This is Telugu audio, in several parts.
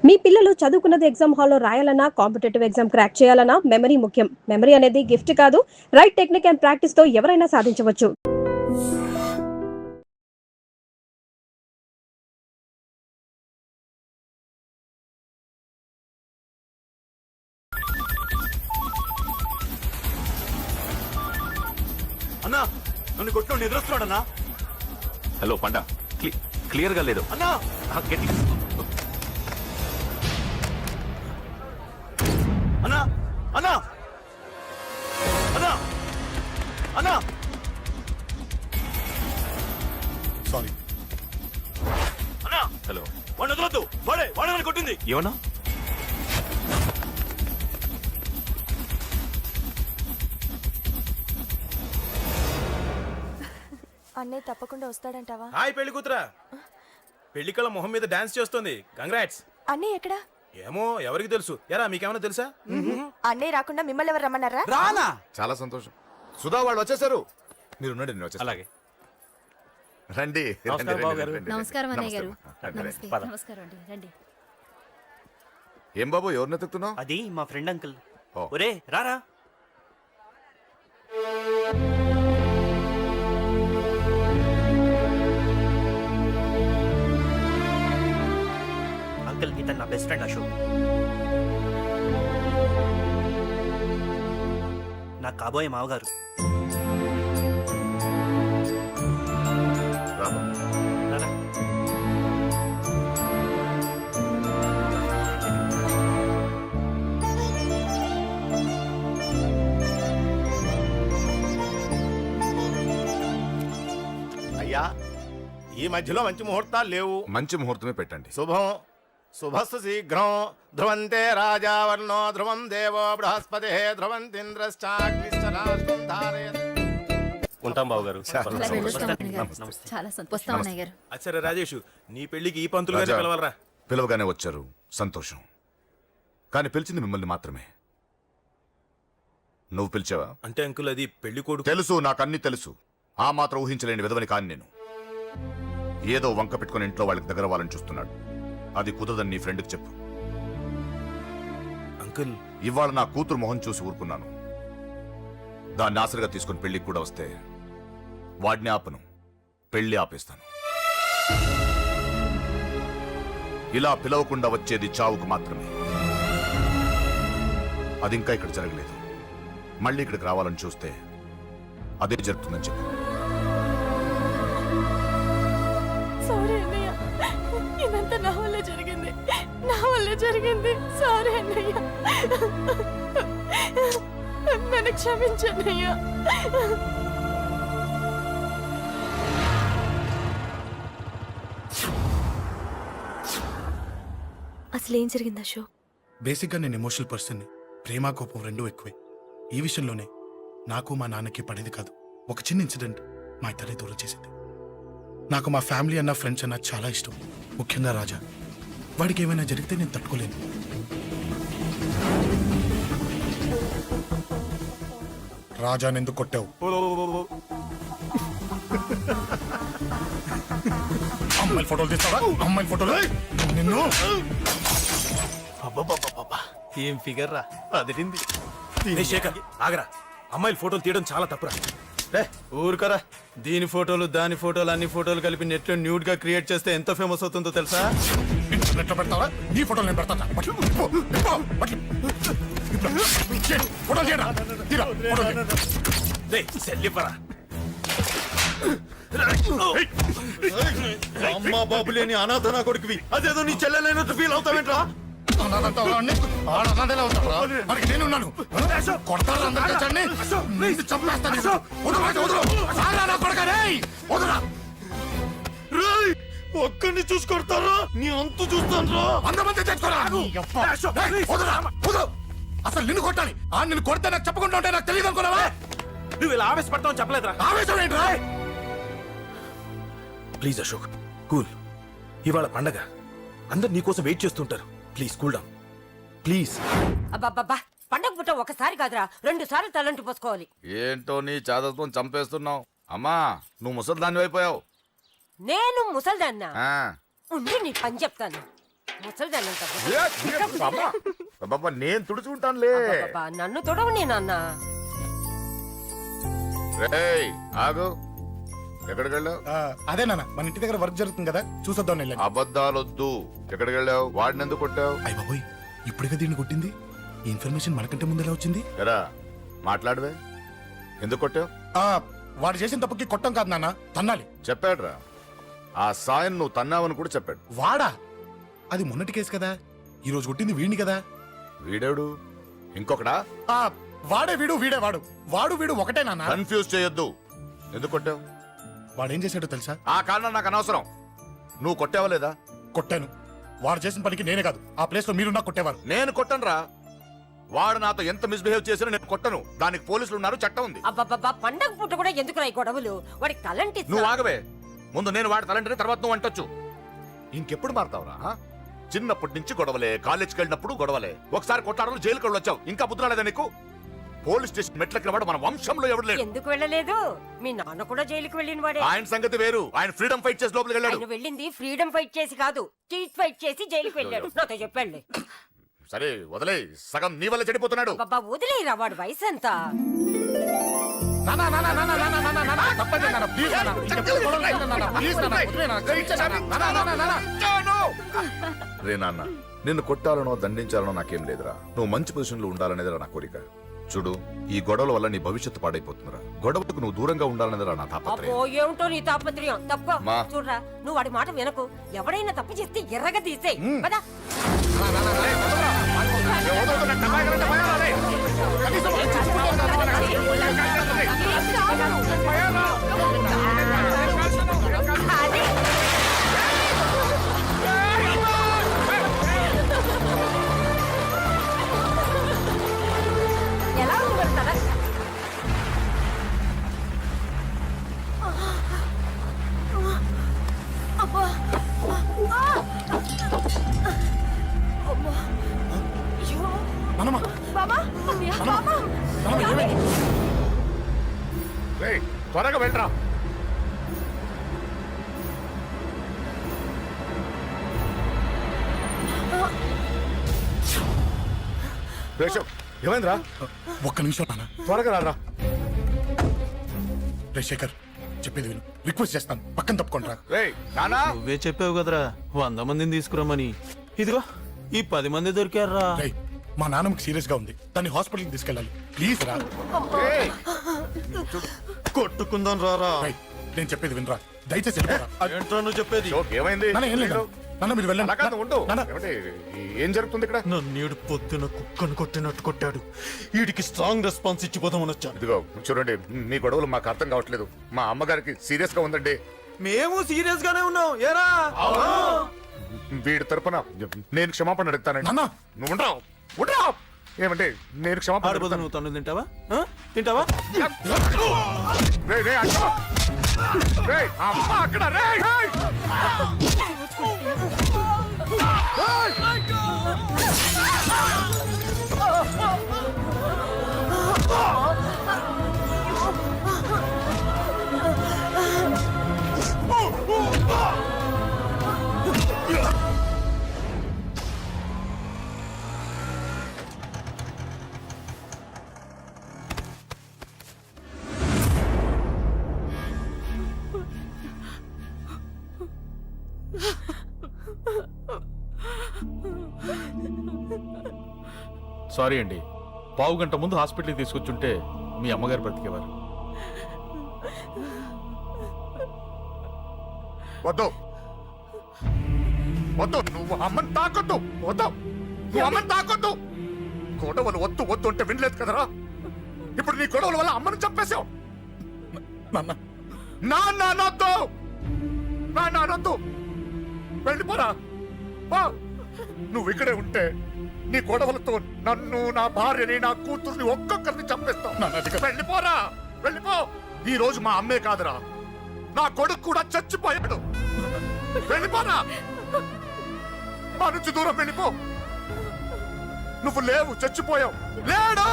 మీ పిల్లలు చదువుకున్నది ఎగ్జామ్ హాల్లో రాయాలన్నా కాంపిటేటివ్ ఎగ్జామ్ క్రాక్ చేయాలన్నా మెమరీ ముఖ్యం. మెమరీ అనేది గిఫ్ట్ కాదు, రైట్ టెక్నిక్ అండ్ ప్రాక్టీస్ తో ఎవరైనా సాధించవచ్చు. అన్నా నన్ను కొట్టు నిద్రస్తున్నాడన్నా. హలో పండా, క్లియర్ గా లేదు అన్నా. గట్టి అన్నా అన్నా అన్నా అన్నా సారీ. అన్నా హలో వాడిని వదలొద్దు. వాడే నన్ను కొట్టింది. ఏమన్నా? అన్నయ్య తప్పకుండా వస్తాడంటావా? హాయ్ పెళ్లి కూతురా. పెళ్లి కళ్ళ మొహం మీద డాన్స్ చేస్తుంది. కంగ్రాట్స్. అన్నయ్య ఎక్కడా? ఏమో ఎవరికి తెలుసు. ఎరా మీకేమైనా తెలుసా? అన్నయ్య రాకుండా మిమ్మల్ని ఎవరు రమ్మన్నారా? రానా? చాలా సంతోషం. సుధా వాళ్ళు వచ్చేసారు. మీరు ఉండండి, నేను వచ్చేస్తాను. అలాగే. రండి. నమస్కారం బాబు గారు. నమస్కారం అన్నయ్య గారు. రండి, రండి. నమస్తే. నమస్కారం అండి. రండి. ఏం బాబు, ఎవరిని ఎత్తుకుతున్నావు? అది మా ఫ్రెండ్ అంకుల్. ఓ. ఒరే రారా. అంకుల్ ఇతను నా బెస్ట్ ఫ్రెండ్ అశోక్. నా కాబోయే మావగారు. రా బాబు. రారా. అయ్యా, ఈ మధ్యలో మంచి ముహూర్తాలు లేవు. మంచి ముహూర్తమే పెట్టండి. శుభం శుభస్సు శీఘ్రం. ధ్రువంతే రాజావర్ణో ధ్రువం దేవో బృహస్పతి ధ్రువంతింద్రశ్చాగ్నిశ్చరాష్ట్రం ధారయత్. ఉంటాం బావ గారు. చాలా అలా వెళ్ళొస్తాం సంతోషం. అన్నయ్య గారు. నమస్తే. చాలా వస్తాం అన్నయ్య గారు. అచ్చరే రాజేష్, నీ పెళ్లికి ఈ పంతులు గారిని రాజా, పిలవాలరా. పిలవగానే వచ్చారు, సంతోషం. కానీ పిలిచింది మిమ్మల్ని మాత్రమే. నువ్వు పిలిచావా? అంటే అంకుల్ అది పెళ్లి కొడుకు. తెలుసు, నాకన్నీ తెలుసు. ఆ మాత్రం ఊహించలేని విధవని కాని నేను. ఏదో వంక పెట్టుకుని ఇంట్లో వాళ్ళకి దగ్గర వాళ్ళని చూస్తున్నాడు. అది కుదరదని నీ ఫ్రెండ్కి చెప్పు. అంకుల్ ఇవాళ నా కూతురు మొహం చూసి ఊరుకున్నాను. దాన్ని ఆసరిగా తీసుకుని పెళ్లికి కూడా వస్తే వాడిని ఆపను, పెళ్లి ఆపేస్తాను. ఇలా పిలవకుండా వచ్చేది చావుకు మాత్రమే. అది ఇంకా ఇక్కడ జరగలేదు. మళ్ళీ ఇక్కడికి రావాలని చూస్తే అదే జరుగుతుందని చెప్పు. సారీ అన్నయ్య, ఇదంతా నా వల్లే జరిగింది. నా వల్లే జరిగింది. సారీ అన్నయ్య, నన్ను క్షమించన్నయ్య. అసలు ఏం జరిగింది అశోక్? బేసిక్గా నేను ఎమోషనల్ పర్సన్ని. ప్రేమ కోపం రెండూ ఎక్కువే. ఈ విషయంలోనే నాకు మా నాన్నకి పడేది కాదు. ఒక చిన్న ఇన్సిడెంట్ మా ఇద్దరిని దూరం చేసింది. నాకు మా ఫ్యామిలీ అన్న, ఫ్రెండ్స్ అన్న చాలా ఇష్టం. ముఖ్యంగా రాజా. వాడికి ఏమైనా జరిగితే నేను తట్టుకోలేను. రాజాని ఎందుకు కొట్టావు? అమ్మాయిల ఫోటోలు తీస్తావా? అమ్మాయిల ఫోటోలు నిన్ను. అబ్బబ్బబ్బబ్బబ్బా, ఏం ఫిగర్ రా. అదిరింది. శేఖర్ ఆగరా. అమ్మాయిల ఫోటోలు తీయడం చాలా తప్పురా. ఊరుకరా. దీని ఫోటోలు దాని ఫోటోలు అన్ని ఫోటోలు కలిపి నెట్ లో న్యూడ్ గా క్రియేట్ చేస్తే ఎంత ఫేమస్ అవుతుందో తెలుసా? ఇంటర్నెట్ లో పెడతావా? నీ ఫోటోలు నేను పెడతా. ఫోటోలు చేయరా? తీరా, ఫోటోలు చేయి. సెల్లిపరా. అమ్మా బాబు లేని అనాథ నా కొడుకువి. అదేదో నీ చెల్లెలైనట్టు ఫీల్ అవుతావేంట్రా? అనాథంటావా వాడిని? ఆడనాథేలా అవుతావా? వాడికి నేనున్నాను. కొడతారా అందరికీ చండి? నిన్ను చంపేస్తా నేను. వదలరా, వదలు. సారా నా కొడుకా, రేయ్. వదలరా. ఒక్కడిని చూసుకొడతారా? నీ అంతు చూస్తాను. అందమంది తెచ్చుకోరా. రేయ్, వదలరా, వదలు. అసలు నిన్ను కొట్టాలి. నిన్ను కొడితే నాకు చెప్పకుండా ఉంటే నాకు తెలియదు అనుకున్నావా? నువ్వు ఇలా ఆవేశపడతావు చెప్పలేదురా. ఆవేశం ఏంట్రా? Please Ashok, cool. ఇవాళ పండగ, అందరు నీకోసం వెయిట్ చేస్తుంటారు. Please cool down, please. అబ్బబ్బబ్బా, పండగ పుట్ట ఒకసారి కాదురా, 2 సార్లు తలంటి పోసుకోవాలి. ఏంటో నీ చాదత్వం చంపేస్తున్నావు. అమ్మా, నువ్వు ముసలి దాన్ని అయిపోయావు. నేను ముసల్దాన్నా? ఆ. ఉండి నీ పని చెప్తాను. ముసలిదాన్నంత అబ్బబ్బా, నేను తుడుచుకుంటానులే. అబ్బబ్బబ్బా, నన్ను తొడవు నాన్న. రేయ్ ఆగు, ఎక్కడికి వెళ్ళావు? అదే నాన్న మన ఇంటి దగ్గర వర్క్ జరుగుతుంది కదా చూసొద్దాం వెళ్ళాను. అబద్ధాలొద్దు. ఎక్కడికి వెళ్ళావు? వాడిని ఎందుకు కొట్టావు? అయ్య బాబోయ్ ఇప్పుడుగా దీన్ని కొట్టింది. ఈ ఇన్ఫర్మేషన్ మనకంటే ముందు ఎలా వచ్చింది? ఎరా మాట్లాడవే, ఎందుకు కొట్టావు? వాడు చేసిన తప్పుకి కొట్టం కాదు నాన్న, తన్నాలి. చెప్పాడురా, ఆ సాయం నువ్వు తన్నావని కూడా చెప్పాడు. వాడా? అది మొన్నటి కేసు కదా, ఈ రోజు కొట్టింది వీడిని కదా. వీడేడు ఇంకొకడా? వాడే వీడు, వీడే వాడు. వాడు వీడు ఒకటే నాన్న. కన్ఫ్యూజ్ చేయొద్దు. ఎందుకు కొట్టావు? వాడేం చేశాడో తెలుసా? ఆ కారణం నాకు అనవసరం. నువ్వు కొట్టావా లేదా? కొట్టాను. వాడు చేసిన పనికి నేనే కాదు, ఆ ప్లేస్ లో మీరున్నా కొట్టేవారు. నేను కొట్టనురా. వాడు నాతో ఎంత మిస్బిహేవ్ చేసినా నేను కొట్టను. దానికి పోలీసులు ఉన్నారు, చట్టం ఉంది. అబ్బబ్బబ్బా, పండగ పూట కూడా ఎందుకు రాయి గొడవలు? వాడికి తలంటి నువ్వు ఆగవే. ముందు నేను వాడి తలంటే తర్వాత నువ్వు అంటొచ్చు. ఇంకెప్పుడు మారుతావురా? చిన్నప్పటి నుంచి గొడవలే, కాలేజ్కి వెళ్ళినప్పుడు గొడవలే. ఒకసారి కొట్టాడలు జైలుకి వచ్చావు, ఇంకా బుద్ధి రాలేదా నీకు? పోలీస్ స్టేషన్ మెట్లకి వాడు మన వంశంలో ఎవడు లేడు. ఎందుకు వెళ్ళలేదు? మీ నాన్న కూడా జైలుకి వెళ్ళిన వాడే. ఆయన సంగతి వేరు. ఆయన ఫ్రీడమ్ ఫైట్ చేసి లోపలికి వెళ్ళాడు. ఆయన వెళ్ళింది ఫ్రీడమ్ ఫైట్ చేసి కాదు, చీట్ ఫైట్ చేసి జైలుకి వెళ్ళాడు. నాతో చెప్పండి. సరే వదిలే, సగం నీ వల్ల చెడిపోతున్నాడు. బాబా వదిలేరా, వాడు వయసు ఎంత? రే నాన్న, నిన్ను కొట్టాలనో దండించాలనో నాకేం లేదురా. నువ్వు మంచి పొజిషన్ లో ఉండాలనేదిరా నా కోరిక. చూడు, ఈ గొడవల వల్ల నీ భవిష్యత్తు పాడైపోతుందిరా. గొడవకు నువ్వు దూరంగా ఉండాలనేదిరా నా తాపత్రయం. అబ్బో, ఏమిటో నీ తాపత్రయం. తప్ప మా. చూడరా, నువ్వు వాడి మాట వినకు. ఎవడైనా తప్పు చేస్తే ఎర్రగా తీసేయ్. పదా. ఎలా ఉంది మరి తల? రేయ్, త్వరగా వెళ్ళరా. రేషవ్, ఏమైందిరా? ఒక్క నిమిషం నాన్న. త్వరగా రారా. రే శేఖర్, చెప్పేది విను. రిక్వెస్ట్ చేస్తాను, పక్కన తప్పుకుంటారా. రేయ్ నానా, నువ్వే చెప్పావు కదరా 100 మందిని తీసుకురమ్మని. ఇదిగో ఈ 10 మంది దొరికారా. రేయ్, మా నాన్నకి సీరియస్ గా ఉంది, దాన్ని హాస్పిటల్కి తీసుకెళ్ళాలి. ప్లీజ్ రా. రేయ్, కొట్టుకుందాం రారా. రేయ్, నేను చెప్పేది వినరా, దయచేసి వెళ్ళిపోరా. ఏంట్రా నువ్వు చెప్పేది? షోక్ ఏమైంది? నాన్న, ఏం లేదు నాన్న, మీరు వెళ్ళండి. అలా కాదు, ఉండు. నాన్న, ఏమంటే, ఏం జరుగుతుంది ఇక్కడ? నన్నేడు పొద్దున కుక్కను కొట్టినట్టు కొట్టాడు. వీడికి స్ట్రాంగ్ రెస్పాన్స్ ఇచ్చిపోదామని వచ్చాను. ఇదిగో చూడండి, మీ గొడవలు మాకు అర్థం కావట్లేదు. మా అమ్మగారికి సీరియస్ గా ఉందండి. మేము సీరియస్ గానే ఉన్నాం. ఏరా వీడి తరపున నేను క్షమాపణ అడుగుతానండి. నాన్న. నువ్వు ఉండరావు, ఉండరావు. ఏమంటే నేను క్షమాపణ ఆడబోదు. అడుగుతాను. నువ్వు తను తింటావా? తింటావా? రేయ్, రేయ్, అక్క. రేయ్, అమ్మ అక్కడ. రేయ్, రేయ్. సారీ అండి, పావు గంట ముందు హాస్పిటల్కి తీసుకొచ్చుంటే మీ అమ్మగారు బ్రతికేవారు. వద్దు వద్దు, నువ్వు అమ్మని తాకొద్దు. వద్దు, నువ్వు అమ్మని తాకొద్దు. గొడవలు వద్దు వద్దు అంటే వినలేదు కదరా. ఇప్పుడు నీ గొడవల వల్ల అమ్మని చంపేశావు. నాన్న, నాన్నొద్దు, నాన్నొద్దు. వెళ్ళిపోరా. పో. నువ్వు ఇక్కడే ఉంటే నీ గొడవలతో నన్ను, నా భార్యని, నా కూతుర్ని ఒక్కొక్కరిని చంపేస్తావు. నాన్న, అది కాదు. వెళ్ళిపోరా, వెళ్ళిపో. ఈ రోజు మా అమ్మే కాదురా, నా కొడుకు కూడా చచ్చిపోయాడు. వెళ్ళిపోరా, మా నుంచి దూరం వెళ్ళిపో. నువ్వు లేవు, చచ్చిపోయావు. లేడు,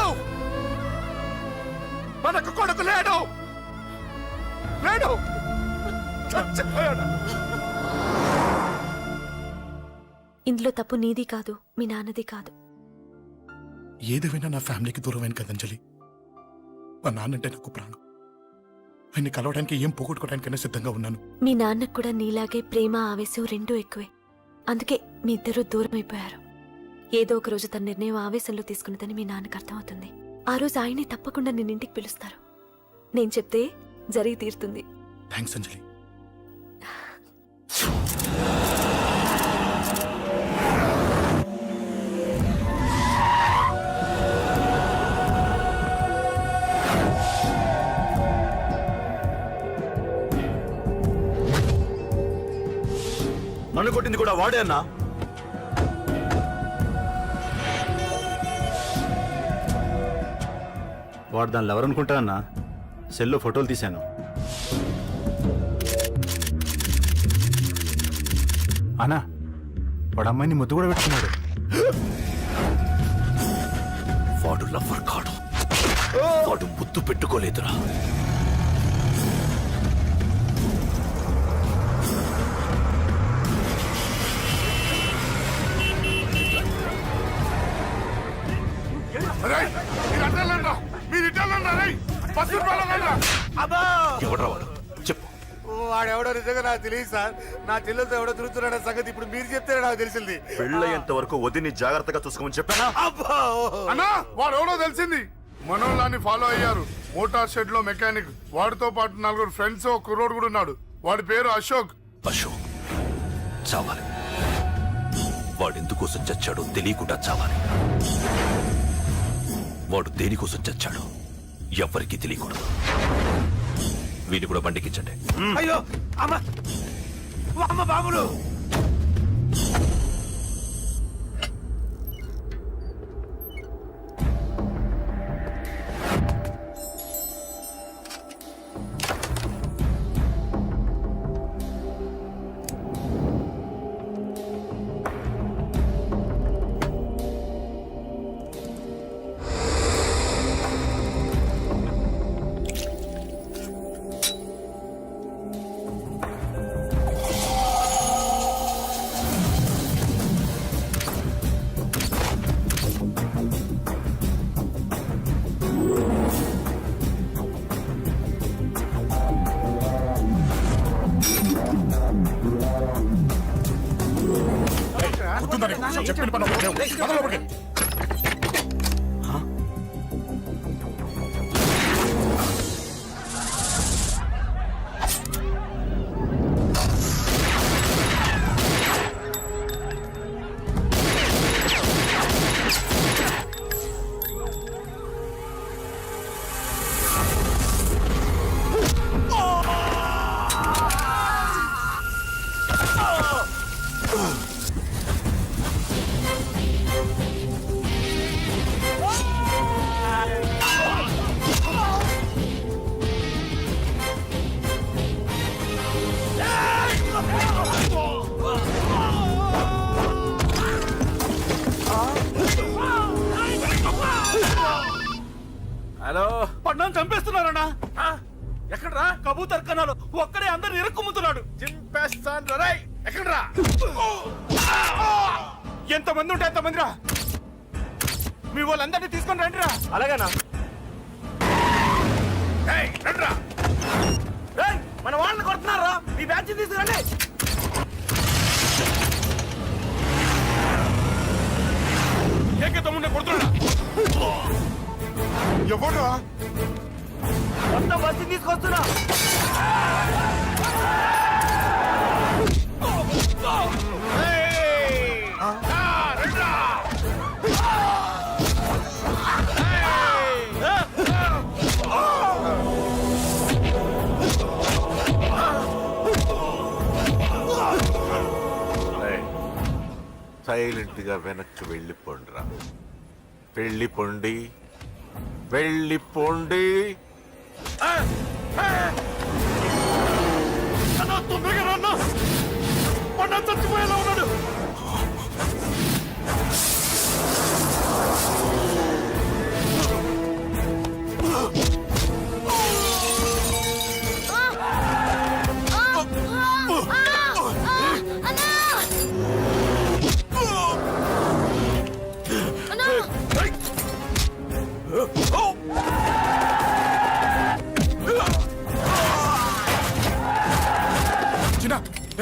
మనకు కొడుకు లేడు, లేడు, చచ్చిపోయాడు. ఇందులో తప్పు నీది కాదు, మీ నాన్నది కాదు. ఏదేమైనా నా ఫ్యామిలీకి దూరమైన కదా అంజలి. మా నాన్నంటే నాకు ప్రాణం. ఆయన్ని కలవడానికి ఏం పోగొట్టుకోవడానికైనా సిద్ధంగా ఉన్నాను. మీ నాన్నకు కూడా నీలాగే ప్రేమ ఆవేశం రెండూ ఎక్కువే. అందుకే మీ ఇద్దరూ దూరం అయిపోయారు. ఏదో ఒక రోజు తన నిర్ణయం ఆవేశంలో తీసుకున్నదని మీ నాన్నకు అర్థమవుతుంది. ఆ రోజు ఆయనే తప్పకుండా నిన్నింటికి పిలుస్తారు. నేను చెప్తే జరిగి తీరుతుంది. థ్యాంక్స్ అంజలి. నన్ను కొట్టింది కూడా వాడే అన్నా. వాడు దానిలో ఎవరనుకుంటా అన్న, సెల్లో ఫోటోలు తీశాను. అన్నా వాడు అమ్మాయిని ముద్దు కూడా పెట్టుకున్నాడు. వాడు లవ్వర్ కాడు, వాడు ముద్దు పెట్టుకోలేదురా. ఎవడ్రా వాడు? చెప్పు. వాడెవడో నిజంగా నాకు తెలియదు సార్. నా చెల్లెలతో ఎవడో తిరుగుతున్నాడ సంగతి ఇప్పుడు మీరు చెప్తే నాకు తెలిసింది. పెళ్ళయ్యేంత వరకు వదిని జాగ్రత్తగా చూసుకోమని చెప్పానా? అన్నా వాడెవడో తెలిసింది. మనోళ్ళని ఫాలో అయ్యారు. మోటార్ షెడ్ లో మెకానిక్. వాడితో పాటు 4 ఫ్రెండ్స్, ఒక కుర్రోడు కూడా ఉన్నాడు. వాడి పేరు అశోక్. అశోక్ చావాలి. వాడెందుకోసం చచ్చాడో తెలియకుండా చావాలి. వాడు దేనికోసం చచ్చాడో ఎవ్వరికీ తెలియకూడదు. వీని కూడా బండికిచ్చండి. అయ్యో అమ్మ అమ్మ బాబులు. చెప్పిన పని ఒకటే. హలో, పడ్డాను చంపేస్తున్నారన్నా. ఎక్కడ్రా? కబూతర్ కన్నాలు ఒక్కడే అందరు ఇరుక్కుమ్ముతున్నాడు. చింపేస్తాను రై. ఎక్కడ్రా? ఎంతమంది ఉంటే ఎంతమంది రా. మీ వాళ్ళందరినీ తీసుకొని రండిరా. అలాగేనా? రండిరా. మన వాళ్ళని కొడుతున్నారా? మీ బ్యాచ్ తీసుకురండి. తమ్ముడిని కొడుతున్నా. ఎవడ్రా? మొత్తం బస్సు తీసుకొస్తున్నా. సైలెంట్ గా వెనక్కి వెళ్ళిపోండిరా. వెళ్ళిపోండి, వెళ్ళిపోండి. తొందరగా రా. పండు చచ్చిపోయేలా ఉన్నాడు.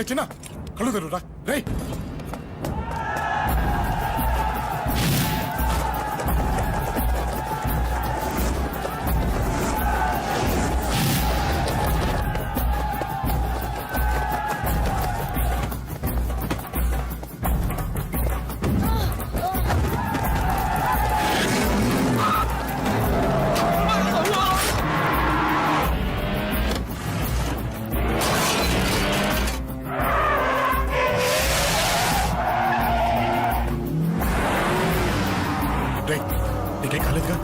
రే చిన్న కళ్ళు తెరు రా రే. రే నీకేం కాలేదుగా?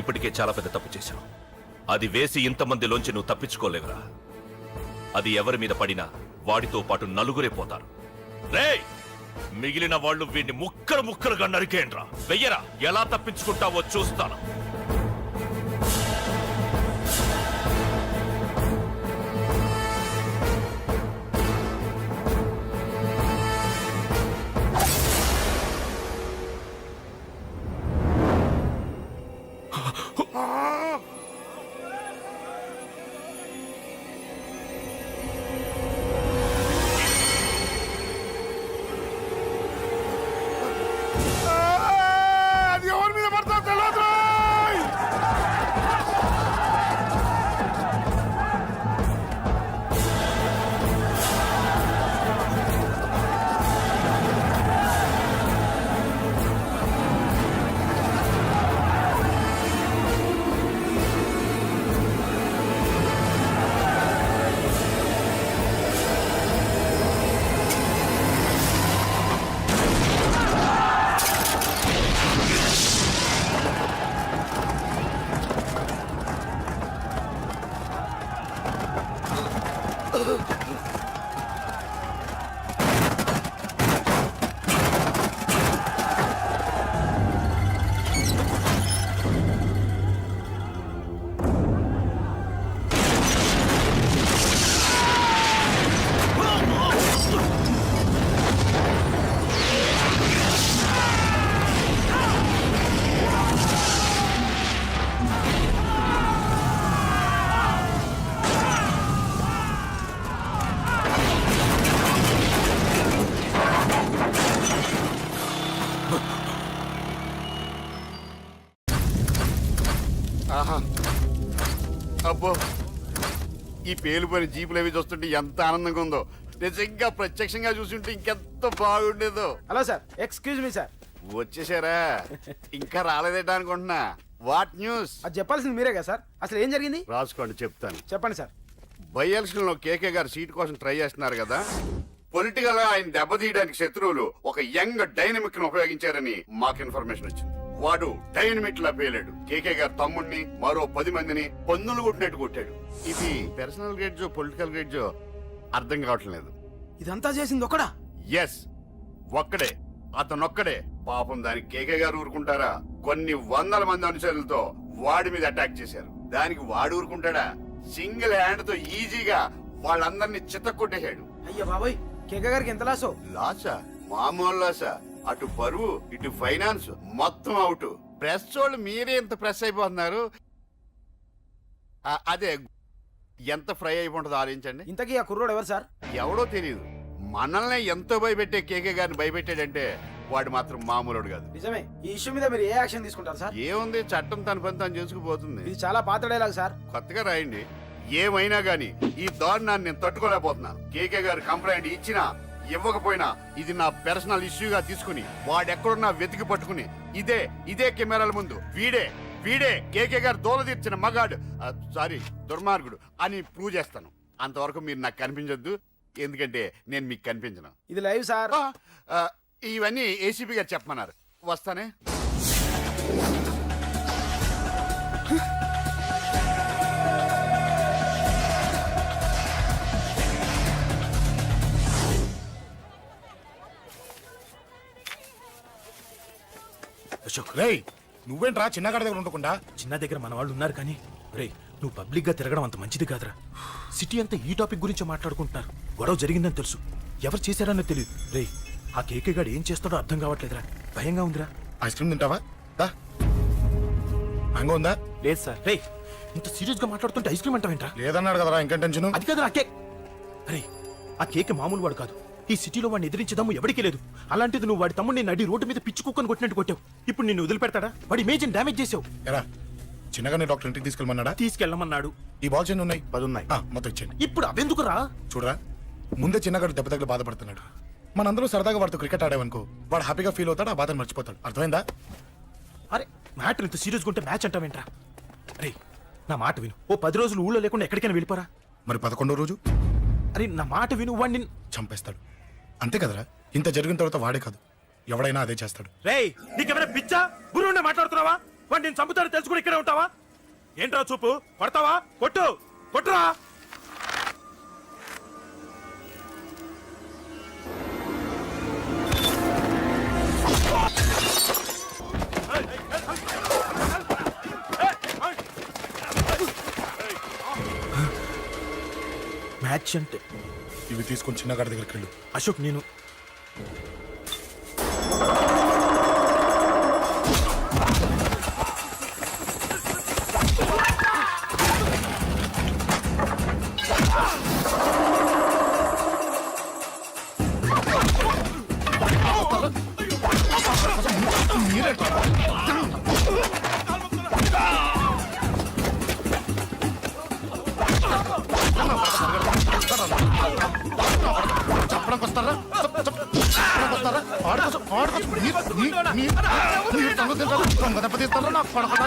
ఇప్పటికే చాలా పెద్ద తప్పు చేశావు. అది వేసి ఇంతమందిలోంచి నువ్వు తప్పించుకోలేవురా. అది ఎవరి మీద పడినా వాడితో పాటు నలుగురే పోతారు. రేయ్, మిగిలిన వాళ్ళు వీడిని ముక్కలు ముక్కలుగా నరికేయండ్రా. వెయ్యరా, ఎలా తప్పించుకుంటావో చూస్తాను. అబ్బో ఈ పేలిపోయిన జీపులు అవి చూస్తుంటే ఎంత ఆనందంగా ఉందో. నిజంగా ప్రత్యక్షంగా చూస్తుంటే ఇంకెంత బాగుండేదో. Hello sir, excuse me sir. వచ్చేసారా? ఇంకా రాలేదేటా అనుకుంటున్నా. What news? అది చెప్పాల్సింది మీరే కదా సార్. అసలు ఏం జరిగింది రాసుకోండి, చెప్తాను. చెప్పండి సార్. బై ఎలక్షన్ లో కేకే గారు సీట్ కోసం ట్రై చేస్తున్నారు కదా. పొలిటికల్ గా ఆయన దెబ్బతీయడానికి శత్రువులు ఒక యంగ్ డైనమిక్ ను ఉపయోగించారని మాకు ఇన్ఫర్మేషన్ వచ్చింది. వాడు డైనమిక్ లా పేలాడు. కేకే గారు తమ్ముడిని మరో 10 మందిని పన్నులు కొట్టినట్టు కొట్టాడు. ఇది పర్సనల్ గ్రేడ్జో పొలిటికల్ గ్రేడ్జో అర్థం కావట్లేదు. ఇదంతా చేసింది ఒకడా? ఎస్, ఒక్కడే, అతనొక్కడే. పాపం దానికి కేకే గారు ఊరుకుంటారా? కొన్ని వందల మంది అనుచరులతో వాడి మీద అటాక్ చేశారు. దానికి వాడు ఊరుకుంటాడా? సింగిల్ హ్యాండ్ తో ఈజీగా వాళ్ళందరినీ చిత్తకొట్టేశాడు. అయ్యా బాబాయ్, కేకే గారికి ఎంత లాసో? లాసా? మామూలు లాసా? అటు పరువు ఇటు ఫైనాన్స్ మొత్తం అవుట్. ప్రెస్ వాళ్ళు మీరే ఎంత ప్రెస్ అయిపోతున్నారు. అదే ఎంత ఫ్రై అయిపోతుందో ఆలోచించండి. ఇంతకీ ఆ కుర్రోడు ఎవరు సార్? ఎవడో తెలియదు. మనల్ని ఎంతో భయపెట్టే కేకే గారిని భయపెట్టాడంటే వాడు మాత్రం మామూలుడు కాదు. నిజమే. ఈ ఇష్యూ మీద మీరు ఏ యాక్షన్ తీసుకుంటారు సార్? ఏముంది, చట్టం తన పని తాను చేసుకుపోతుంది. ఇది చాలా పాత డైలాగ్ సార్. కొత్తగా రాయండి. ఏమైనా గానీ ఈ దారుణాన్ని నేను తట్టుకోలేకపోతున్నాను. కేకే గారు కంప్లైంట్ ఇచ్చినా ఇవ్వకపోయినా ఇది నా పర్సనల్ ఇష్యూగా తీసుకుని వాడెక్కడున్నా వెతికి పట్టుకుని ఇదే కెమెరాల ముందు వీడే కేకే గారు దోల తీర్చిన మగాడు, సారీ దుర్మార్గుడు అని ప్రూవ్ చేస్తాను. అంతవరకు మీరు నాకు కనిపించొద్దు, ఎందుకంటే నేను మీకు కనిపించను. ఇది లైవ్ సార్. ఇవన్నీ ఏసీపీ గారు చెప్పమన్నారు. వస్తానే. అశోక్, రేయ్ నువ్వేంట్రా చిన్నగాడి దగ్గర ఉండకుండా? చిన్న దగ్గర మన వాళ్ళు ఉన్నారు కానీ రే, నువ్వు పబ్లిక్ గా తిరగడం అంత మంచిది కాదురా. సిటీ అంతా ఈ టాపిక్ గురించి మాట్లాడుకుంటున్నారు. గొడవ జరిగిందని తెలుసు, ఎవరు చేశారన్నో తెలియదు. రే, ఆ కేకే గాడు ఏం చేస్తాడో అర్థం కావట్లేదురా. భయంగా ఉందిరా. ఐస్ క్రీమ్ తింటావా? దా. మ్యాంగో ఉందా? లేదు సార్. రే, ఇంత సీరియస్ గా మాట్లాడుతుంటే ఐస్ క్రీమ్ అంటావేంట్రా? లేదన్నాడు కదరా, ఇంకా టెన్షన్. అది కాదురా కేక్. అరే, ఆ కేక్ మామూలు వాడు కాదు. ఈ సిటీలో వాడిని ఎదిరించదమ్ము ఎవరికీ లేదు. అలాంటిది నువ్వు వాడి తమ్ముడిని నడి రోడ్డు మీద పిచ్చి కుక్కను కొట్టినట్టు కొట్టావు. ఇప్పుడు నిన్ను వదిలిపెడతాడా? వాడి ఇమేజ్ని డ్యామేజ్ చేసావు. ఎరా చిన్నగానే డాక్టర్ ఇంటికి తీసుకెళ్ళమన్నాడా? తీసుకెళ్ళమన్నాడు. ఈ బాల్స్ ఎన్ని ఉన్నాయి? 10 ఉన్నాయి. మొత్తం ఇచ్చేయండి. ఇప్పుడు అవెందుకురా? చూడరా, ముందే చిన్నగాడు దెబ్బ తగిలి బాధపడుతున్నాడు. మనందరూ సరదాగా వాడితో క్రికెట్ ఆడామనుకో, వాడు హ్యాపీగా ఫీల్ అవుతాడు, ఆ బాధను మర్చిపోతాడు. అర్థమైందా? అరే, మ్యాటర్ ఇంత సీరియస్గా ఉంటే మ్యాచ్ అంటావేంట్రా? అరే, నా మాట విను. ఓ 10 రోజులు ఊళ్ళో లేకుండా ఎక్కడికైనా వెళ్ళిపోరా. మరి 11వ రోజు? అరే, నా మాట విను. వాడిని చంపేస్తాడు. అంతే కదరా? ఇంత జరిగిన తర్వాత వాడే కాదు, ఎవడైనా అదే చేస్తాడు. రేయ్, నీకేమైనా పిచ్చా? గురువు ఉండే మాట్లాడుతున్నావా? వాడు నేను చంపుతాను తెలుసుకుని ఇక్కడే ఉంటావా? ఏంట్రా చూపు? కొడతావా? కొట్టురా. మ్యాచ్ అంటే ఇవి తీసుకొని చిన్నగాడి దగ్గరికి వెళ్ళు. అశోక్, నేను చెప్పడానికి వస్తారా? దెబ్బతీస్తారా? నాకు పడకుండా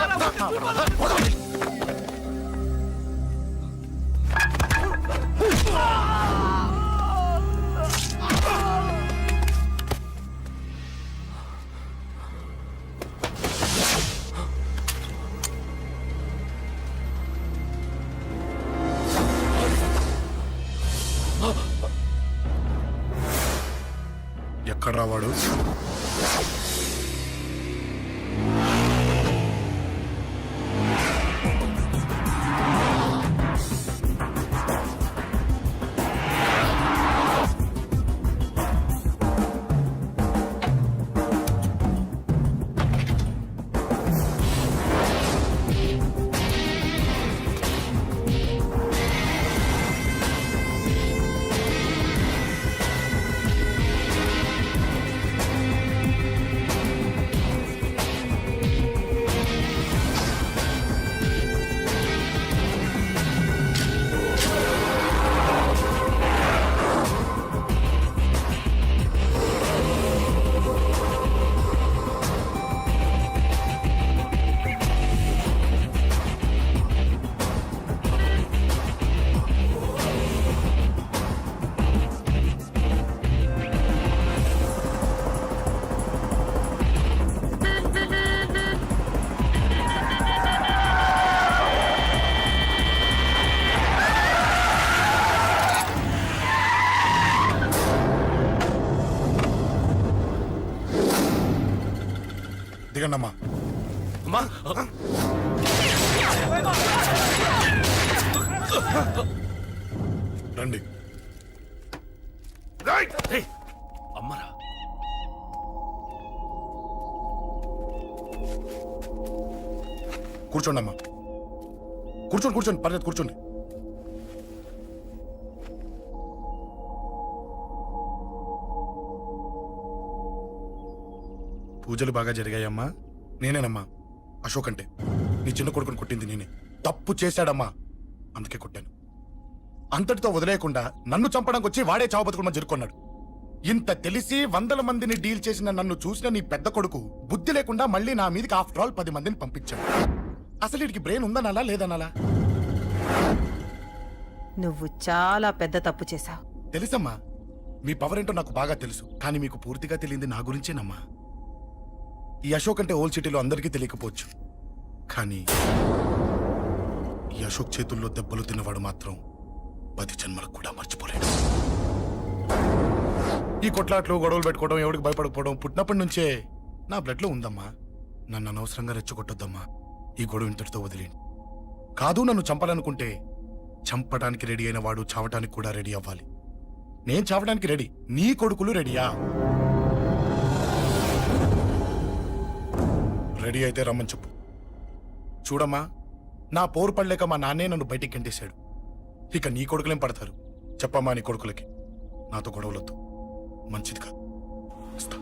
ఎక్కడ రావాడు? దిగండమ్మా. అమ్మా రండి. రేయ్, అమ్మరా కూర్చోండి అమ్మా. కూర్చోండి పర్లేదు కూర్చోండి. పూజలు బాగా జరిగాయమ్మా. నేనేనమ్మా అశోక్ అంటే. నీ చిన్న కొడుకుని కొట్టింది నేనే. తప్పు చేశాడమ్మా, అందుకే కొట్టాను. అంతటితో వదిలేయకుండా నన్ను చంపడానికి వచ్చి వాడే చావు బతుకుని జరుపుకున్నాడు. ఇంత తెలిసి 100 మందిని డీల్ చేసిన నన్ను చూసిన నీ పెద్ద కొడుకు బుద్ధి లేకుండా మళ్ళీ నా మీదకి ఆఫ్టర్ ఆల్ 10 మందిని పంపించాడు. అసలు వీడికి బ్రెయిన్ ఉందనాలా లేదనాలా? నువ్వు చాలా పెద్ద తప్పు చేశావు. తెలుసమ్మా, మీ పవర్ ఏంటో నాకు బాగా తెలుసు. కానీ మీకు పూర్తిగా తెలియంది నా గురించేనమ్మా. ఈ అశోక్ అంటే ఓల్డ్ సిటీలో అందరికీ తెలియకపోవచ్చు, కానీ ఈ అశోక్ చేతుల్లో దెబ్బలు తిన్నవాడు మాత్రం 10 జన్మలకు కూడా మర్చిపోలేడు. ఈ కొట్లాట్లు గొడవలు పెట్టుకోవడం, ఎవరికి భయపడకపోవడం పుట్టినప్పటి నుంచే నా బ్లడ్ లో ఉందమ్మా. నన్ను అనవసరంగా రెచ్చగొట్టొద్దమ్మా. ఈ గొడవ ఇంతటితో వదిలేండి. కాదు, నన్ను చంపాలనుకుంటే చంపడానికి రెడీ అయిన వాడు చావటానికి కూడా రెడీ అవ్వాలి. నేను చావడానికి రెడీ, నీ కొడుకులు రెడీయా? రెడీ అయితే రమ్మని చెప్పు. చూడమ్మా, నా పోరు పడలేక మా నాన్నే నన్ను బయటికి గంటేశాడు. ఇక నీ కొడుకులేం పడతారు? చెప్పమ్మా నీ కొడుకులకి నాతో గొడవలొద్దు, మంచిది కాదు. వస్తా.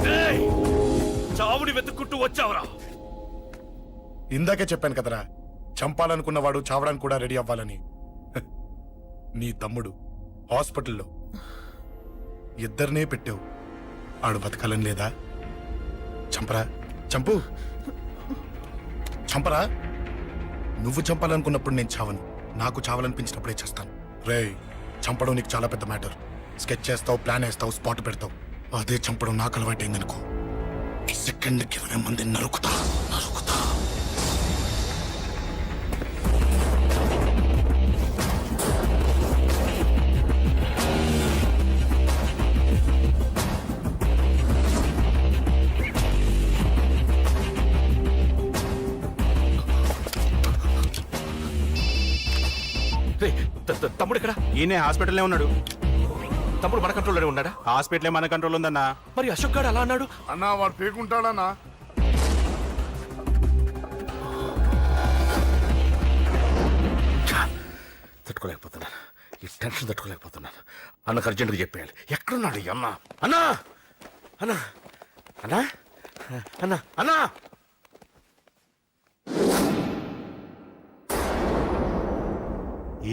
రేయ్, చావుని వెతుక్కుంటూ వచ్చావురా. ఇందాకే చెప్పాను కదరా, చంపాలనుకున్నవాడు చావడానికి కూడా రెడీ అవ్వాలని. హ, నీ తమ్ముడు హాస్పిటల్లో ఇద్దరినే పెట్టావు. ఆడు బతకాలని లేదా? చంపరా, చంపు, చంపరా. నువ్వు చంపాలనుకున్నప్పుడు నేను చావను, నాకు చావాలనిపించినప్పుడే చేస్తాను. రేయ్, చంపడం నీకు చాలా పెద్ద మ్యాటర్. స్కెచ్ చేస్తావు, ప్లాన్ వేస్తావు, స్పాట్ పెడతావు. అదే చంపడం నాకు అలవాటైందనుకో, సెకండ్కి 20 మందిని నరుకుతా. రేయ్, తమ్ముడు ఇక్కడ? ఈయనే హాస్పిటల్లో ఉన్నాడు. తమ్ముడు మన కంట్రోల్లోనే ఉన్నాడా? హాస్పిటలే మన కంట్రోల్ ఉందన్నా. మరి అశోక్ గారు అలా అన్నాడు. అన్నా వాడు పీకుంటాడన్నా. తట్టుకోలేకపోతున్నాను, ఈ టెన్షన్ తట్టుకోలేకపోతున్నాను. అన్నకు అర్జెంట్గా చెప్పేయాలి. ఎక్కడున్నాడు ఈ అన్న? అన్నా అన్నా అన్నా అన్నా అన్నా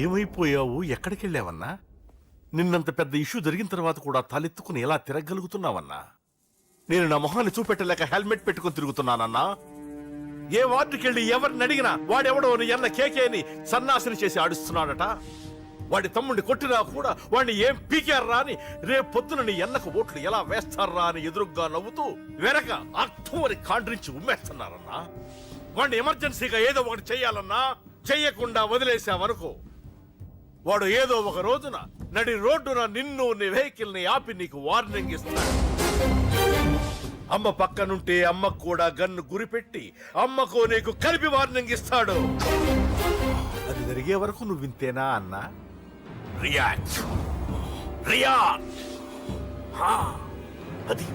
ఏమైపోయావు? ఎక్కడికి వెళ్ళావన్నా? నిన్నంత పెద్ద ఇష్యూ జరిగిన తర్వాత కూడా తలెత్తుకుని ఎలా తిరగలుగుతున్నావన్నా? నేను నా మొహాన్ని చూపెట్టలేక హెల్మెట్ పెట్టుకుని తిరుగుతున్నానన్నా. ఏ వార్డుకి వెళ్ళి ఎవరిని అడిగినా వాడెవడో నీ అన్న కేకేని సన్నాసిని చేసి ఆడిస్తున్నాడట. వాడి తమ్ముడిని కొట్టినా కూడా వాడిని ఏం పీకారా అని రేపు పొద్దున నీ అన్నకు ఓట్లు ఎలా వేస్తారా అని ఎదురుగ్గా నవ్వుతూ వెనక అర్థమని కాండ్రించి ఉమ్మేస్తున్నారన్నా. వాడిని ఎమర్జెన్సీగా ఏదో ఒకటి చెయ్యాలన్నా, చెయ్యకుండా వదిలేసావనుకో వాడు ఏదో ఒక రోజున నడి రోడ్డున నిన్ను నీ వెహికల్ ని ఆపి నీకు వార్నింగ్ ఇస్తాడు. అమ్మ పక్కనుంటే అమ్మకు కూడా గన్ను గురిపెట్టి అమ్మకు నీకు కలిపి వార్నింగ్ ఇస్తాడు. అది జరిగే వరకు నువ్వు వింతేనా అన్నా? React react. అది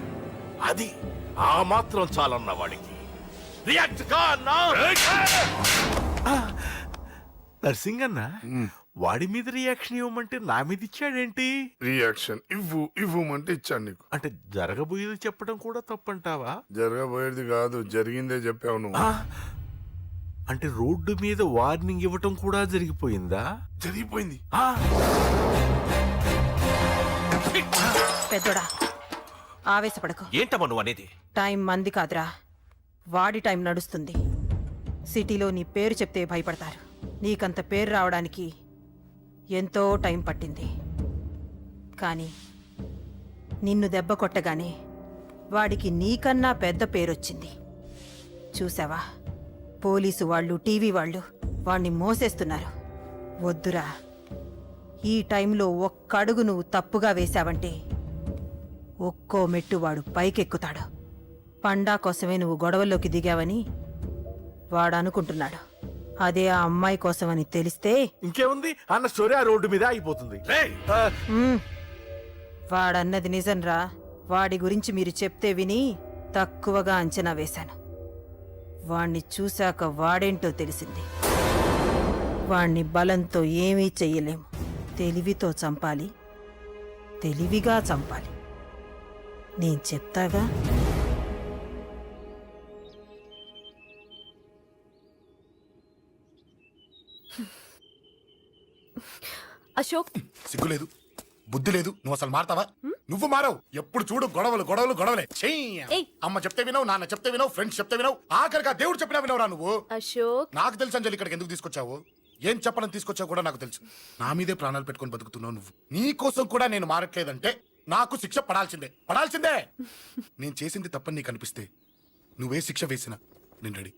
అది ఆ మాత్రం చాలన్న వాడికి. రియాక్ట్ కా అన్నా. నర్సింగ్ అన్న, వాడి మీద రియాక్షన్ ఇవ్వమంటే నా మీద ఇచ్చాడేంటి? రియాక్షన్ ఇవ్వమంటే ఇచ్చాను నీకు. అంటే జరగబోయేది చెప్పడం కూడా తప్పంటావా? జరగబోయేది కాదు, జరిగిందే చెప్పావు నువ్వు. అంటే రోడ్డు మీద వార్నింగ్ ఇవ్వటం కూడా జరిగిపోయిందా? జరిగిపోయింది. పెద్దోడా, ఆవేశపడకు. ఏంటమ్మా నువ్వు అనేది? టైం మంది కాదురా, వాడి టైం నడుస్తుంది. సిటీలో నీ పేరు చెప్తే భయపడతారు. నీకంత పేరు రావడానికి ఎంతో టైం పట్టింది. కానీ నిన్ను దెబ్బ కొట్టగానే వాడికి నీకన్నా పెద్ద పేరొచ్చింది. చూసావా, పోలీసు వాళ్ళు, టీవీ వాళ్ళు వాణ్ణి మోసేస్తున్నారు. వద్దురా, ఈ టైంలో ఒక్క అడుగు నువ్వు తప్పుగా వేశావంటే ఒక్కో మెట్టు వాడు పైకెక్కుతాడు. పండా కోసమే నువ్వు గొడవల్లోకి దిగావని వాడు అనుకుంటున్నాడు. అదే ఆ అమ్మాయి కోసమని తెలిస్తే ఇంకేముంది అన్న స్టోరీ ఆ రోడ్డు మీద ఆగిపోతుంది. రేయ్ వాడన్నది నిజంరా. వాడి గురించి మీరు చెప్తే విని తక్కువగా అంచనా వేశాను. వాణ్ణి చూశాక వాడేంటో తెలిసింది. వాణ్ణి బలంతో ఏమీ చెయ్యలేము. తెలివితో చంపాలి, తెలివిగా చంపాలి. నేను చెప్తాగా. అశోక్, సిగ్గు లేదు, బుద్ధి లేదు. నువ్వు అసలు మారతావా? నువ్వు మారవు. ఎప్పుడు చూడు గొడవలు గొడవలు గొడవలే. ఏయ్. అమ్మ చెప్తే వినవు, నాన్న చెప్తే వినవు, ఫ్రెండ్స్ చెప్తే వినవు, ఆఖరిగా దేవుడు చెప్పినా వినవురా నువ్వు. అశోక్, నాకు తెలుసు అంజలి ఇక్కడికి ఎందుకు తీసుకొచ్చావు, ఏం చెప్పడం తీసుకొచ్చావు కూడా నాకు తెలుసు. నా మీదే ప్రాణాలు పెట్టుకొని బతుకుతున్నావు నువ్వు. నీ కోసం కూడా నేను మారట్లేదంటే నాకు శిక్ష పడాల్సిందే, పడాల్సిందే. నేను చేసింది తప్పని నీకు అనిపిస్తే నువ్వే శిక్ష వేసినా నేను ready.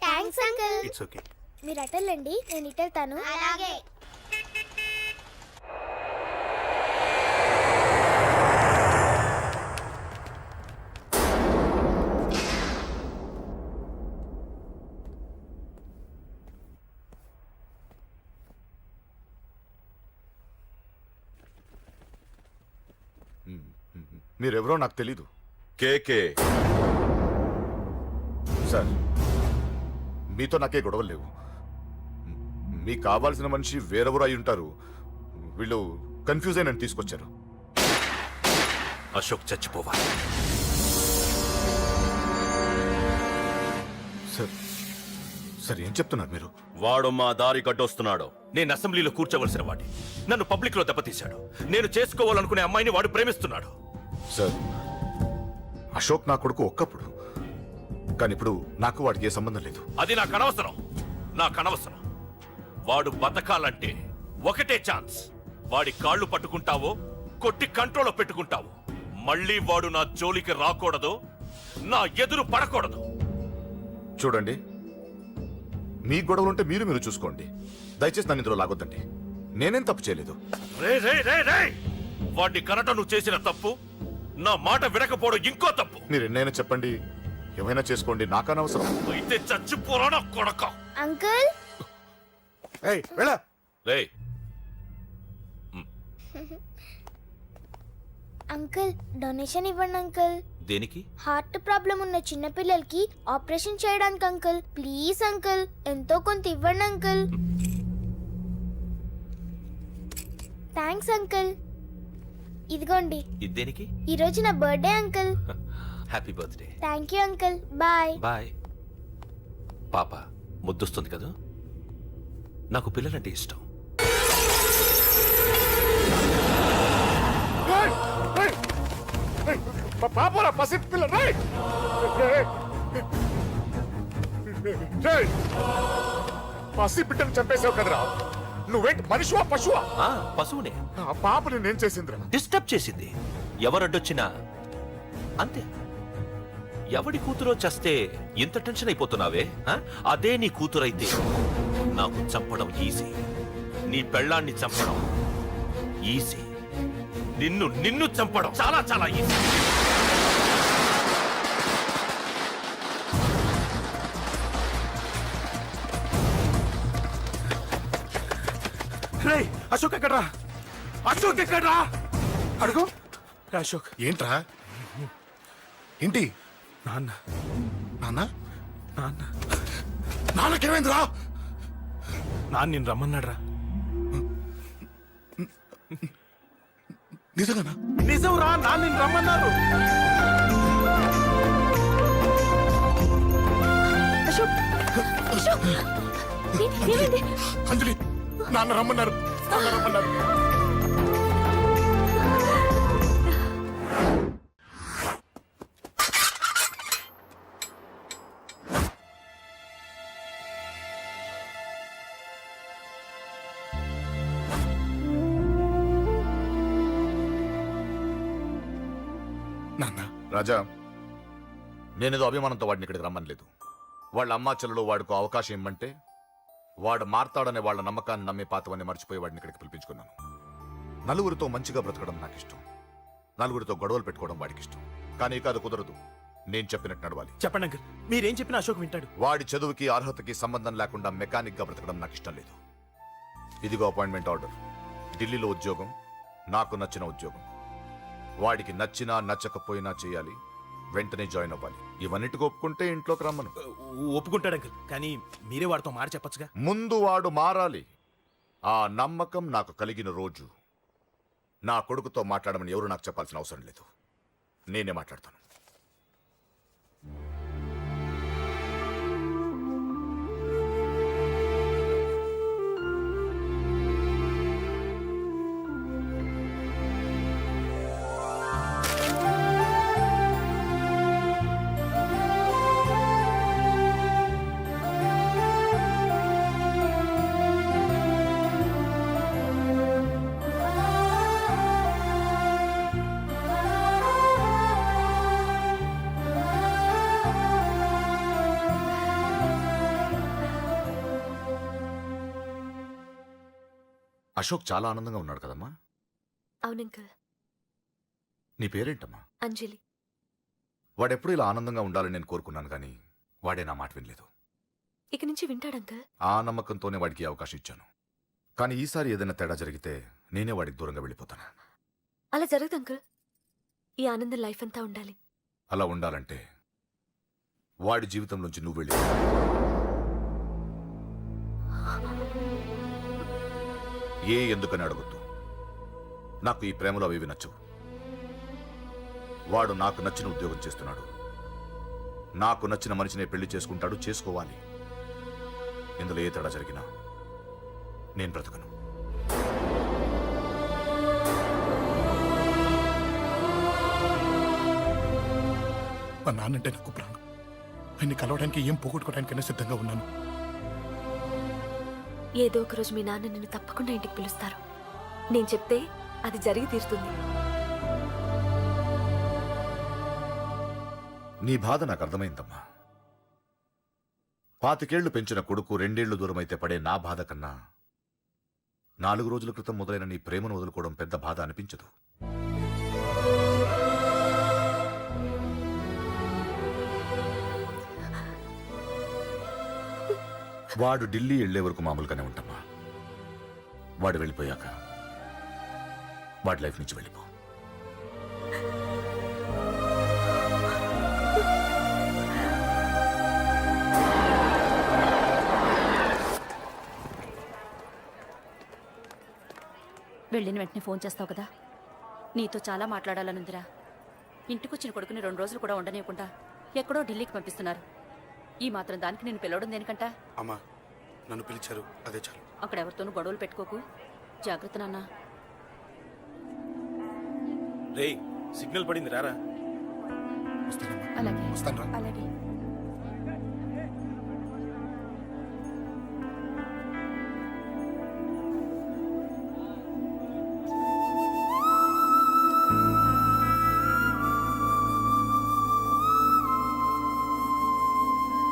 Thanks uncle. It's okay. మీరు అటెళ్ళండి, నేను ఇటెళ్తాను. అలాగే. మీరెవరో నాకు తెలీదు. కేకే సార్, మీతో నాకే గొడవలు లేవు. మీకు కావాల్సిన మనిషి వేరెవరు అయి ఉంటారు. వీళ్ళు కన్ఫ్యూజ్ అయి నన్ను తీసుకొచ్చారు. అశోక్ చచ్చిపోవాలి. సార్ సార్ ఏం చెప్తున్నారు మీరు? వాడు మా దారి గడ్డొస్తున్నాడు. నేను అసెంబ్లీలో కూర్చోవలసిన వాడి నన్ను పబ్లిక్ లో దెబ్బతీశాడు. నేను చేసుకోవాలనుకునే అమ్మాయిని వాడు ప్రేమిస్తున్నాడు. సార్, అశోక్ నా కొడుకు ఒక్కప్పుడు, కానీ ఇప్పుడు నాకు వాడికి ఏ సంబంధం లేదు. అది నాకు అనవసరం, నాకు అనవసరం. వాడు బతకాలంటే ఒకటే ఛాన్స్. వాడి కాళ్ళు పట్టుకుంటావో కొట్టి కంట్రోల్లో పెట్టుకుంటావో. మళ్ళీ వాడు నా జోలికి రాకూడదు, నా ఎదురు పడకూడదు. చూడండి, మీ గొడవలుంటే మీరు చూసుకోండి. దయచేసి నన్ను ఇందులో లాగొద్దండి. నేనేం తప్పు చేయలేదు. రే రే రే రే వాడిని కనట నువ్వు చేసిన తప్పు, నా మాట వినకపోవడం ఇంకో తప్పు. మీరు ఎన్నైనా చెప్పండి, ఏమైనా చేసుకోండి, నాకు అనవసరం. అయితే చచ్చిపోరా నా కొడక. అంకుల్. రే అంకుల్, డొనేషన్ ఇవ్వండి అంకుల్. దేనికి? హార్ట్ ప్రాబ్లం ఉన్న చిన్న పిల్లలకి ఆపరేషన్ చేయడానికి అంకుల్. ప్లీజ్ అంకుల్, ఎంతో కొంత ఇవ్వండి అంకుల్. Thanks uncle. ఇదిగోండి. ఇది దేనికి? ఈ రోజు నా birthday uncle. Happy birthday. Thank you uncle. Bye. Bye. పాప ముద్దొస్తుంది కదా, నాకు పిల్లలంటే ఇష్టం. పాపరా పసి పిల్ల. పసి బిడ్డను చంపేసావు కదరా. నువ్వేంటి మనిషివా పశువా? పశువునే. ఆ పాపని నేను చేసిందిరా. డిస్టర్బ్ చేసింది. ఎవరడ్డొచ్చినా అంతే. ఎవడి కూతురో చస్తే ఇంత టెన్షన్ అయిపోతున్నావే? అదే నీ కూతురైతే నాకు చంపడం ఈజీ, నీ పెళ్ళాన్ని చంపడం ఈజీ, నిన్ను చంపడం చాలా చాలా ఈజీ. అశోక్ ఎక్కడ్రా? అశోక్ ఎక్కడ్రా? అడుగు. అశోక్ ఏంట్రా? ఏంటి? నాన్న నాన్న నాన్న నాన్నకేమైందిరా? నాన్న నేను రమ్మన్నాడ్రా. నిజంగానా? నిజం రా, నాన్న నేను రమ్మన్నారు. అశోక్, అశోక్, ఏమైంది? అంజలి, నాన్న రమ్మన్నారు, నాన్న రమ్మన్నారు. నాన్న రాజా, నేనేదో అభిమానంతో వాడిని ఇక్కడికి రమ్మనలేదు. వాళ్ళ అమ్మా చెల్లెలు వాడికి అవకాశం ఇమ్మంటే వాడు మారతాడనే వాళ్ళ నమ్మకాన్ని నమ్మి పాతవన్నీ మర్చిపోయి వాడిని ఇక్కడికి పిలిపించుకున్నాను. నలుగురితో మంచిగా బ్రతకడం నాకు ఇష్టం, నలుగురితో గొడవలు పెట్టుకోవడం వాడికి ఇష్టం. కానీ ఇక అది కుదరదు. నేను చెప్పినట్టు నడవాలి. చెప్పండి అంకుల్, మీరేం చెప్పినా అశోక్ వింటాడు. వాడి చదువుకి అర్హతకి సంబంధం లేకుండా మెకానిక్ గా బ్రతకడం నాకు ఇష్టం లేదు. ఇదిగో అపాయింట్మెంట్ ఆర్డర్. ఢిల్లీలో ఉద్యోగం, నాకు నచ్చిన ఉద్యోగం. వాడికి నచ్చినా నచ్చకపోయినా చేయాలి, వెంటనే జాయిన్ అవ్వాలి. ఇవన్నిటికి ఒప్పుకుంటే ఇంట్లోకి రమ్మను. ఒప్పుకుంటాడు అంకుల్, కానీ మీరే వాడితో మాట చెప్పచ్చుగా. ముందు వాడు మారాలి. ఆ నమ్మకం నాకు కలిగిన రోజు నా కొడుకుతో మాట్లాడమని ఎవరు నాకు చెప్పాల్సిన అవసరం లేదు. నేనే మాట్లాడతాను. అశోక్ చాలా ఆనందంగా ఉన్నాడు కదమ్మా. అవునంకల్. నీ పేరేంటమ్మా? అంజలి. వాడెప్పుడు ఇలా ఆనందంగా ఉండాలని నేను కోరుకున్నాను, కానీ వాడే నా మాట వినలేదు. ఇక నుంచి వింటాడంకల్. ఆ నమ్మకంతోనే వాడికి ఈ అవకాశం ఇచ్చాను. కానీ ఈసారి ఏదైనా తేడా జరిగితే నేనే వాడికి దూరంగా వెళ్ళిపోతాను. అలా జరగదు అంకుల్. ఈ ఆనందం లైఫ్ అంతా ఉండాలి. అలా ఉండాలంటే వాడి జీవితంలోంచి నువ్వు వెళ్ళి. ఎందుకని అడగొద్దు. నాకు ఈ ప్రేమలో అవి నచ్చవు. వాడు నాకు నచ్చిన ఉద్యోగం చేస్తున్నాడు, నాకు నచ్చిన మనిషినే పెళ్లి చేసుకుంటాడు, చేసుకోవాలి. ఇందులో ఏ తేడా జరిగినా నేను బ్రతకను. మా నాన్నంటే నాకు ప్రాణం. ఆయన్ని కలవడానికి ఏం పోగొట్టుకోవడానికైనా సిద్ధంగా ఉన్నాను. ఏదో ఒక రోజు మీ నాన్న నిన్ను తప్పకుండా ఇంటికి పిలుస్తారు. నేను చెప్తే అది జరిగి తీరుతుంది. నీ బాధ నాకు అర్థమైందమ్మా. 25 పెంచిన కొడుకు 2 ఏళ్లు దూరమైతే పడే నా బాధ కన్నా 4 రోజుల క్రితం మొదలైన నీ ప్రేమను వదులుకోవడం పెద్ద బాధ అనిపించదు. వాడు ఢిల్లీ వెళ్లే వరకు మామూలుగానే ఉంటామా. వాడు వెళ్ళిపోయాక వాడి లైఫ్ నుంచి వెళ్ళిపో. వెళ్ళిన వెంటనే ఫోన్ చేస్తావు కదా. నీతో చాలా మాట్లాడాలనుందిరా. ఇంటికొచ్చిన కొడుకుని 2 రోజులు కూడా ఉండనివ్వకుండా ఎక్కడో ఢిల్లీకి పంపిస్తున్నారు. ఈ మాత్రం దానికి నేను పిలవడం దేనికంట? అమ్మా, నన్ను పిలిచారు, అదే చాలు. అక్కడ ఎవరితోనూ గొడవలు పెట్టుకోకు. జాగ్రత్త నాన్న. రేయ్, సిగ్నల్ పడింది, రారా. వస్తానమ్మా. అలాగే వస్తాను రా. అలాగే.